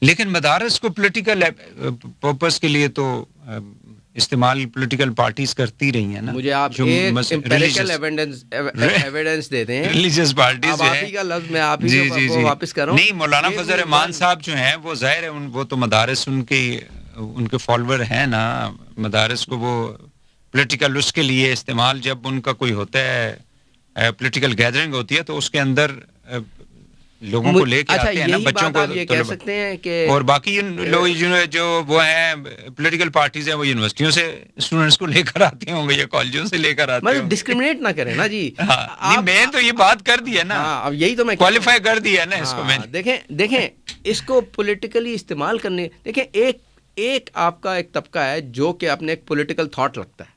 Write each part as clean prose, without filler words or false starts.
لیکن مدارس کو پولیٹیکل پرپس کے لیے تو استعمال پولیٹیکل پارٹیز کرتی رہی ہیں نا. مجھے آپ ایک امپیریکل ایویڈنس دیتے ہیں. ریلیجیس پارٹیز آپ ہی کا لفظ میں آپ ہی کو واپس کر رہا ہوں. نہیں, مولانا فضل الرحمان صاحب جو ہیں وہ ظاہر ہے وہ تو مدارس ان کے فالوور ہیں نا. مدارس کو وہ پولیٹیکل اس کے لیے استعمال, جب ان کا کوئی ہوتا ہے پولیٹیکل گیدرنگ ہوتی ہے تو اس کے اندر لوگوں کو لے کے آتے ہیں نا, بچوں کو. یہ کہہ سکتے ہیں کہ اور باقی لوگ جو وہ ہیں پولیٹیکل پارٹیز ہیں وہ یونیورسٹیوں سے اسٹوڈنٹس کو لے کر آتے ہوں گے یا کالجوں سے لے کر آتے ہیں. مطلب ڈسکریمنیٹ نہ کریں نا جی. میں تو یہ بات کر دی ہے نا, اب یہی تو میں کوالیفائی کر دیا ہے نا اس کو میں. دیکھیں اس کو پولیٹیکلی استعمال کرنے, دیکھیں ایک آپ کا ایک طبقہ ہے جو کہ اپنے ایک پولیٹیکل تھاٹ رکھتا ہے.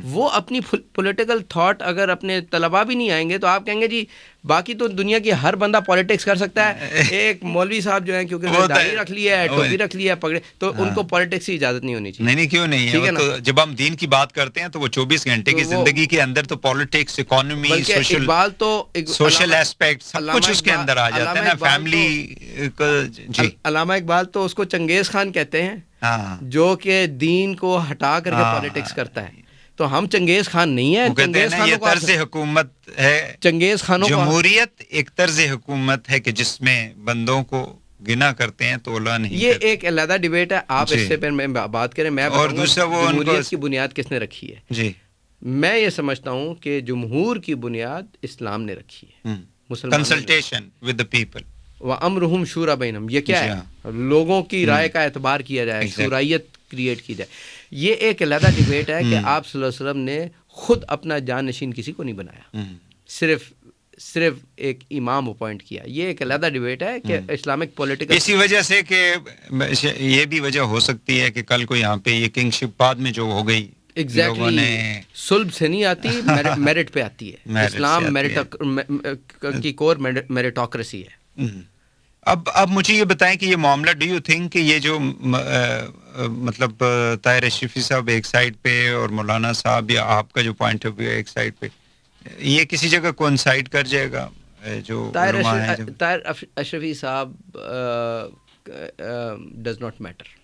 وہ اپنی پولیٹیکل تھاٹ اگر اپنے طلباء بھی نہیں آئیں گے تو آپ کہیں گے جی باقی تو دنیا کی ہر بندہ پالیٹکس کر سکتا ہے. ایک مولوی صاحب جو ہیں کیونکہ داڑھی رکھ لیا ہے, ٹوپی رکھ لیا ہے, پگڑے, تو ان کو پالیٹکس کی اجازت نہیں ہونی چاہیے. نہیں کیوں نہیں ہے, تو جب ہم دین کی بات کرتے ہیں تو وہ 24 گھنٹے کی زندگی کے اندر تو پالیٹکس, اکانومی, سوشل ایسپیکٹ سب کچھ اس کے اندر آ جاتا ہے نا, فیملی. جی, علامہ اقبال تو اس کو چنگیز خان کہتے ہیں جو کہ دین کو ہٹا کر کے پالیٹکس کرتا ہے. تو ہم چنگیز خان نہیں ہیں. چنگیز خان یہ طرز حکومت ہے, چنگیز خانوں جمہوریت ایک طرز حکومت ہے کہ جس میں بندوں کو گنا کرتے ہیں تو اولا نہیں. یہ ایک علیحدہ ڈیبیٹ ہے, آپ اس سے پھر میں بات کریں. میں اور دوسرا وہ جمہوریت کی بنیاد کس نے رکھی ہے. جی, میں یہ سمجھتا ہوں کہ جمہور کی بنیاد اسلام نے رکھی ہے. کنسلٹیشن ود دی پیپل وَأَمْرُهُمْ شُورَىٰ بَيْنَهُمْ. یہ کیا ہے, لوگوں کی رائے کا اعتبار کیا جائے, شورائیت کریٹ کی جائے. یہ ایک علیحدہ ڈیبیٹ ہے کہ آپ صلی اللہ علیہ وسلم نے خود اپنا جانشین کسی کو نہیں بنایا, صرف ایک امام اپوائنٹ کیا. یہ ایک علیحدہ ڈیبیٹ ہے کہ اسلامک پولیٹیکل, اسی وجہ سے کہ یہ بھی وجہ ہو سکتی ہے کہ کل کو یہاں پہ یہ کنگ شپ بعد میں جو ہو گئی ایگزیکٹلی سلب سے نہیں آتی, میرٹ پہ آتی ہے. اسلام کی کور میرٹوکریسی ہے. اب مجھے یہ بتائیں کہ یہ معاملہ, ڈو یو تھنک کہ یہ جو مطلب طاہر اشرفی صاحب ایک سائڈ پہ اور مولانا صاحب یا آپ کا جو پوائنٹ آف ویو ہے ایک سائڈ پہ, یہ کسی جگہ کوانسائڈ کر جائے گا جو طاہر اشرفی صاحب ڈز ناٹ میٹر,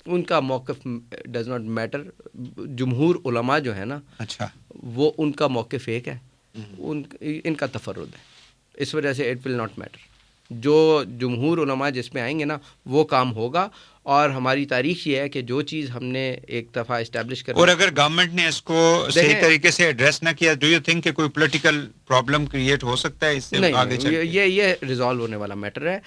ان کا موقف ڈز ناٹ میٹر. جمہور علماء جو ہے نا, اچھا, وہ ان کا موقف ایک ہے, ان کا تفرد ہے, اس وجہ سے اٹ ول ناٹ میٹر. جو جمہور علماء جس میں آئیں گے نا وہ کام ہوگا. اور ہماری تاریخ یہ ہے کہ جو چیز ہم نے ایک دفعہ اسٹیبلش کر, اور اگر گورنمنٹ نے اس کو صحیح طریقے سے ایڈریس نہ کیا, ڈو یو تھنک کہ کوئی پولیٹیکل پرابلم کریٹ ہو سکتا ہے اس سے آگے چل کے؟ یہ ریزالو ہونے والا میٹر ہے.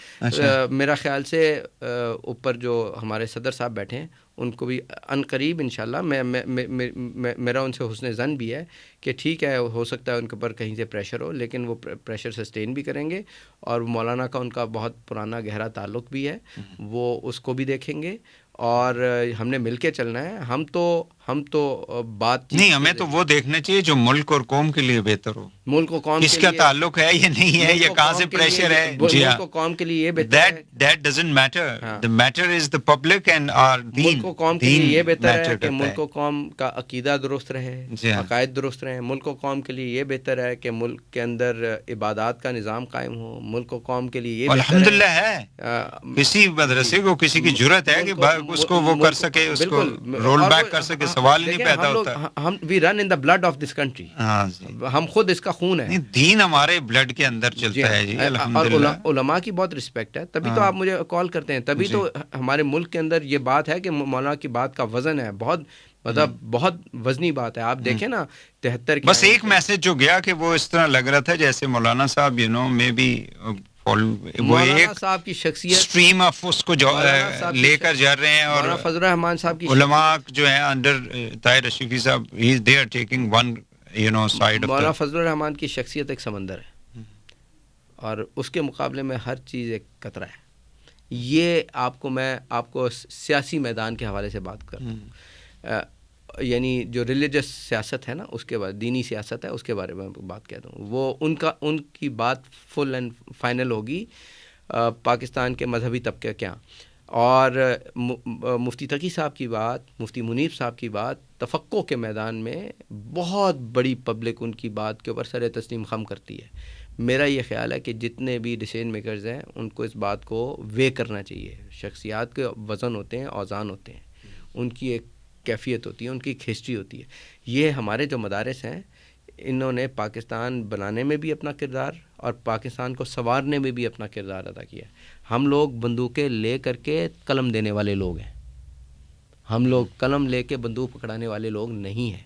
میرا خیال سے اوپر جو ہمارے صدر صاحب بیٹھے ہیں ان کو بھی ان قریب انشاءاللہ میرا ان سے حسن ظن بھی ہے کہ ٹھیک ہے, ہو سکتا ہے ان کے اوپر کہیں سے پریشر ہو, لیکن وہ پریشر سسٹین بھی کریں گے. اور مولانا کا ان کا بہت پرانا گہرا تعلق بھی ہے, وہ اس کو بھی دیکھیں گے. اور ہم نے مل کے چلنا ہے. ہم تو بات نہیں, ہمیں تو وہ دیکھنا چاہیے جو ملک اور قوم کے لیے بہتر ہو. ملک و قوم کس کا تعلق ہے یہ نہیں ہے, یہ کہاں سے پریشر ہے. جی ہاں, ملک و قوم کے لیے یہ بہتر ہے. That doesn't matter. The matter is the public and our deen. ملک و قوم کے لیے یہ بہتر ہے کہ ملک و قوم کا عقیدہ درست رہے, عقائد درست رہیں. ملک و قوم کے لیے یہ بہتر ہے کہ ملک کے اندر عبادات کا نظام قائم ہو. ملک و قوم کے لیے یہ الحمدللہ ہے کسی مدرسے کو کسی کی جرأت ہے کہ اس کو وہ کر سکے, اس کو رول بیک کر سکے, سوال نہیں پیدا ہوتا. ہم we run in the blood of this country, ہم خود اس کا خون ہے. دین ہمارے بلڈ کے اندر چلتا ہے جی الحمدللہ. اور علماء کی بہت رسپیکٹ ہے, تبھی تو آپ مجھے کال کرتے ہیں, تبھی تو ہمارے ملک کے اندر یہ بات ہے کہ مولانا کی بات کا وزن ہے, بہت مطلب بہت وزنی بات ہے. آپ دیکھیں نا 73 بس ایک میسج جو گیا کہ وہ اس طرح لگ رہا تھا جیسے مولانا صاحب میں بھی وہ ایک صاحب کی شخصیت اسٹریم آف اس کو لے کر جا رہے ہیں. اور فضل الرحمان صاحب کی علماء جو ہیں انڈر طاہر اشرفی صاحب, they are taking one side. مولانا فضل الرحمان کی شخصیت ایک سمندر ہے اور اس کے مقابلے میں ہر چیز ایک قطرہ ہے. یہ آپ کو سیاسی میدان کے حوالے سے بات کروں, یعنی جو ریلیجس سیاست ہے نا, اس کے بعد دینی سیاست ہے, اس کے بارے میں بات کہتا ہوں. وہ ان کی بات فل اینڈ فائنل ہوگی پاکستان کے مذہبی طبقے کیا. اور مفتی تقی صاحب کی بات, مفتی منیب صاحب کی بات تفقع کے میدان میں بہت بڑی پبلک ان کی بات کے اوپر سر تسلیم خم کرتی ہے. میرا یہ خیال ہے کہ جتنے بھی ڈیسیژن میکرز ہیں ان کو اس بات کو وے کرنا چاہیے. شخصیات کے وزن ہوتے ہیں, اوزان ہوتے ہیں, ان کی ایک کیفیت ہوتی ہے, ان کی ایک ہسٹری ہوتی ہے. یہ ہمارے جو مدارس ہیں انہوں نے پاکستان بنانے میں بھی اپنا کردار اور پاکستان کو سنوارنے میں بھی اپنا کردار ادا کیا ہے. ہم لوگ بندوقیں لے کر کے قلم دینے والے لوگ ہیں, ہم لوگ قلم لے کے بندوق پکڑانے والے لوگ نہیں ہیں.